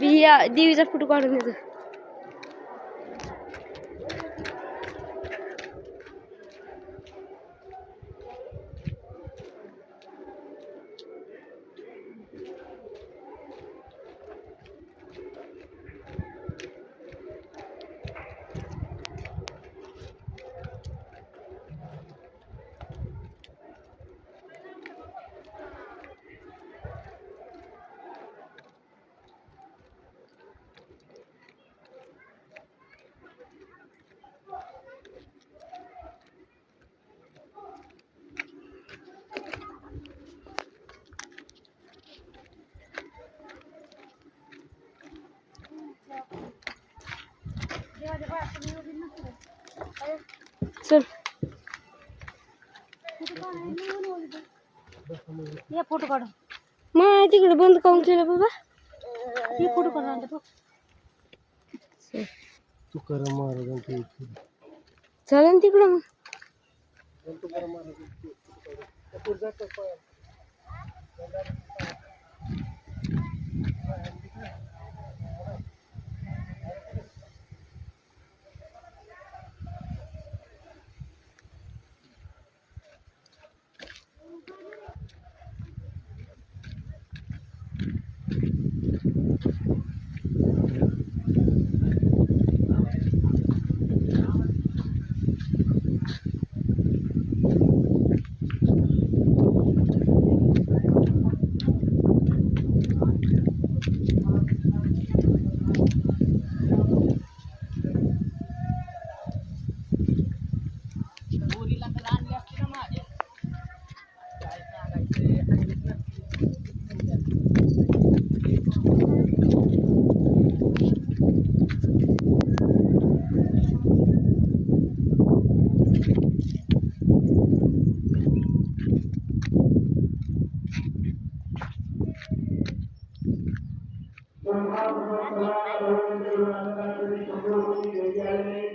देवीचा फोटो काढून येतो. चल ये फोटो काढ. मग तिकडे बंद काऊन केलं बाबा? ये फोटो काढ. तुकाराम महाराजांची चालेल तिकडं मग.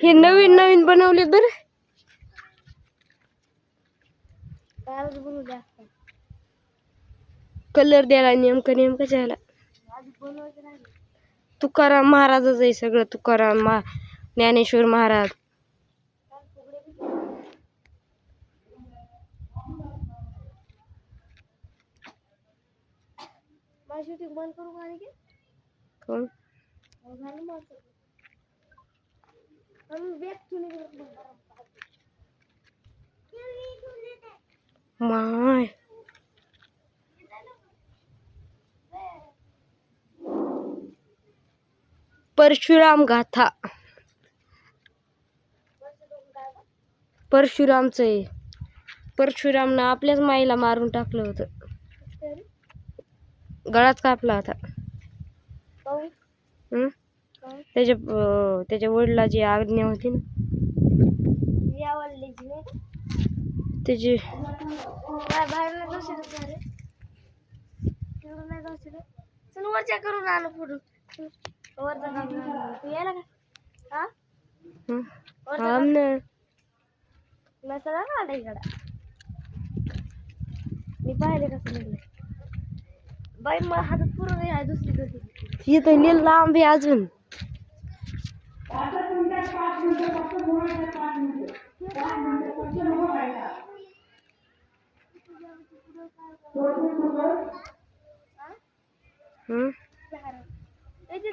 हे नवीन नवीन बनवले बरं. कलर द्यायला नेमकं नेमकं तुकाराम महाराजच आहे सगळं. तुकाराम ज्ञानेश्वर महाराज. बंद करू का आणखी? कोण माय परशुराम गाथा. परशुरामचं आहे. परशुरामनं आपल्याच माईला मारून टाकलं होतं. गळाच कापला होता. त्याच्या वडिलाची आज्ञा होती ना. त्याची वरच्या करून आलो फोटो. यायला का? मी पाहिले कसं निघलं बाई. मला हातात पुरून आहे दुसरी कधी. ही तर नील लांब आहे अजून.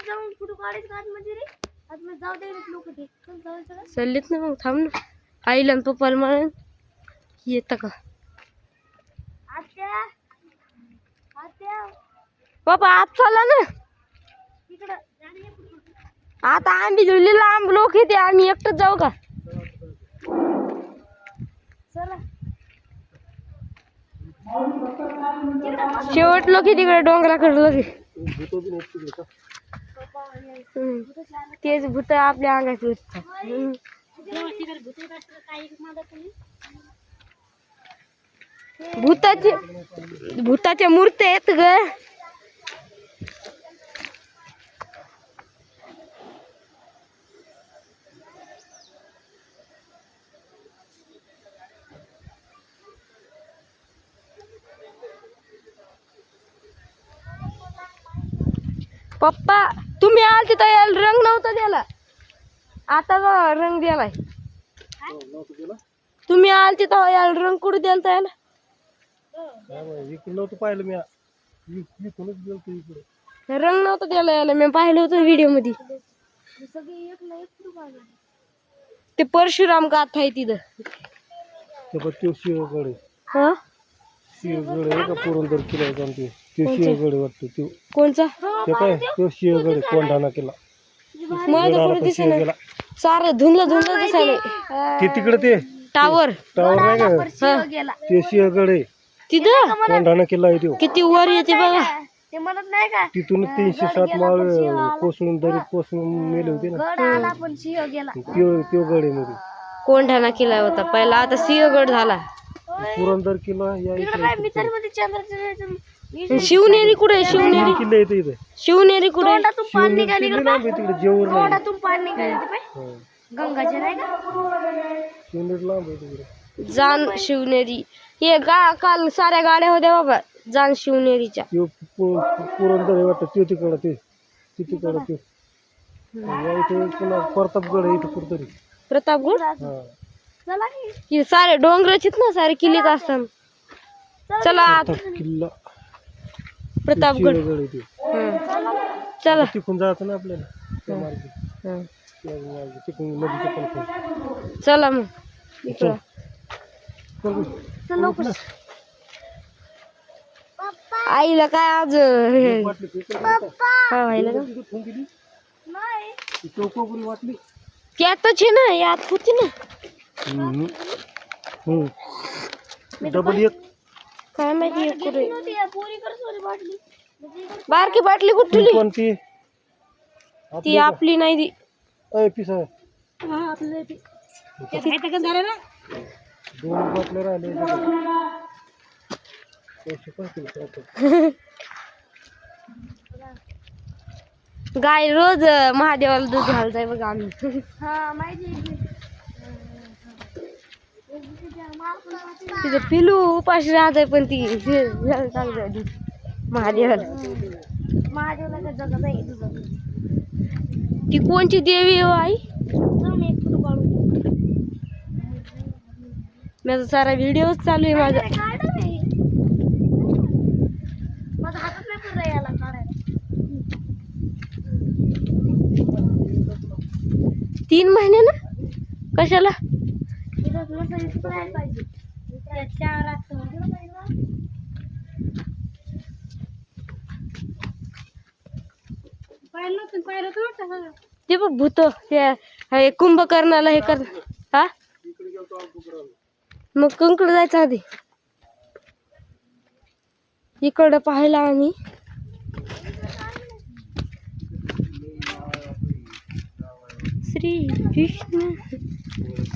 जाऊन फोटो काढायचं आतमध्ये रे. आतमध्ये जाऊ दे लोक ते. चाललेत ना मग. थांब ना. आईला पप्पाला म्हणून येतं का पप्पा आत चालला ना. आता आम्ही जुळले लांब लोक येते. आम्ही एकटंच जाऊ का? शेवट लोक तिकडे डोंगराकडे लोक. तेच भूत आपल्या अंगात भूताच्या मूर्ती आहेत ग. पप्पा तुम्ही आलते तर याला रंग नव्हता द्याला, आता बघा रंग द्यालाय. तुम्ही आलते तर याला रंग कुठे द्याल याला? इकडे नव्हतं पाहिलं मी. इकडूनच गेलतो इकडे. रंग नव्हता द्याला याला, मी पाहिलं होतं व्हिडिओ मध्ये. सगळे एकला एक कुठं पाहिलं? ते परशुराम गाथा आहे तिथं. तो शिवगड आहे. हा शिवगड आहे का पुरंदर किल्ला आहे आमचे. तो शिवगड वाटतं तो. कोणचा? ते काय तो शिवगड आहे, कोंढाणा किल्ला. मला तर पुढे दिसेना. शिवगडला सारं धुंदलं धुंदलं दिसायला. ते तिकडे ते टावर टावर नाही का, शिव गेला ते शिवगड आहे. तिथं कोंढाणा किल्ला आहे तो. किती वर येते बघा. ते म्हणत नाही का तिथून 307 माळ कोसळून दरीत कोसळून मेले होते ना. गड आला पण शिव गेला. त्यो गड आहे मध्ये. कोंढाणा किल्ला होता पहिला, आता सिंहगड झाला. पुरंदर किल्ला या तिकडे काय मित्र मध्ये चंद्राचं शिवनेरी कुठे? शिवनेरी किल्ले येते इथे. शिवनेरी कुठे? तोंडातून पाणी निघाली किल्ले लांब आहे तिकडे, जेऊर नाही. तोंडातून पाणी निघाली ते पाय. गंगाचे नाही का? शिवनेरी लांब आहे तिकडे. जाण शिवनेरी हे काल साऱ्या गाड्या होत्या बाबा जाण शिवनेरीच्या. त्यो पुरंदर आहे वाटतं, त्यो तिकडं ते तिकडं ते. या इथे पुन्हा प्रतापगड आहे इथं कुठतरी. प्रतापगड हा चला की. हे सारे डोंगराचीत ना, सारे किल्लेच असतात. चला आत. किल्ला प्रतापगड. शिवगड आहे ते. चला. तिकडून जायचं ना आपल्याला त्या मार्गे. हं. त्या मार्गे तिकडून नदीचं पण चला मग इकडं. चल लवकर. आईला काय आज वाटली काय व्हायला का? नाही चौकोपुरी वाटली. त्यातच आहे ना, यात होती ना. डबल एक काय माहिती एक कुठे. नव्हती या पोरीकडे सोरी बाटली. बारकी बाटली कुठली? कोणती? ती आपली नाही ती. पीस आहे. हा आपलं ते. दोन बाटले राहिले. पैसे पाहतील. गाय रोज महादेवाला दूध घालताय बघा आम्ही. हा माहिती तिचं पिलू उपाशी राहत पण ती चांगलं दूध महादेवाला. महादेवला काय जगत नाही तुझं. ती कोणची देवी आहे हो आई? जाऊन एक फोटो काढू. माझा सारा व्हिडिओ चालू आहे माझा. काढ नाही. माझा हातात नाही पुरा याला काढायला. 3 महिने ना कशाला? इथं तुला सांगितलं राहायला पाहिजे. त्याच्या रात्र ते बघ भूत ते कुंभकर्णाला हे कर. हा मग कंकड जायचं आधी इकडं पाहायला आम्ही. श्री कृष्ण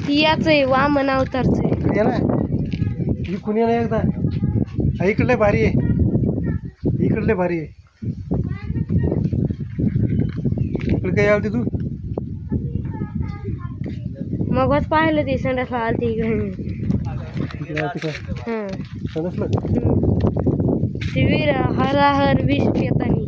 याच आहे, वामन अवतारच आहे. ये ना इकडून ये ना एकदा. इकडले भारी आहे, इकडले भारी आहे. इकडे काय आलती तू? मगच पाहिलं ते संडासला आलती इकडे. इकडे आलती काय? हं. समजलं? ते वीर हर विष पेतानी.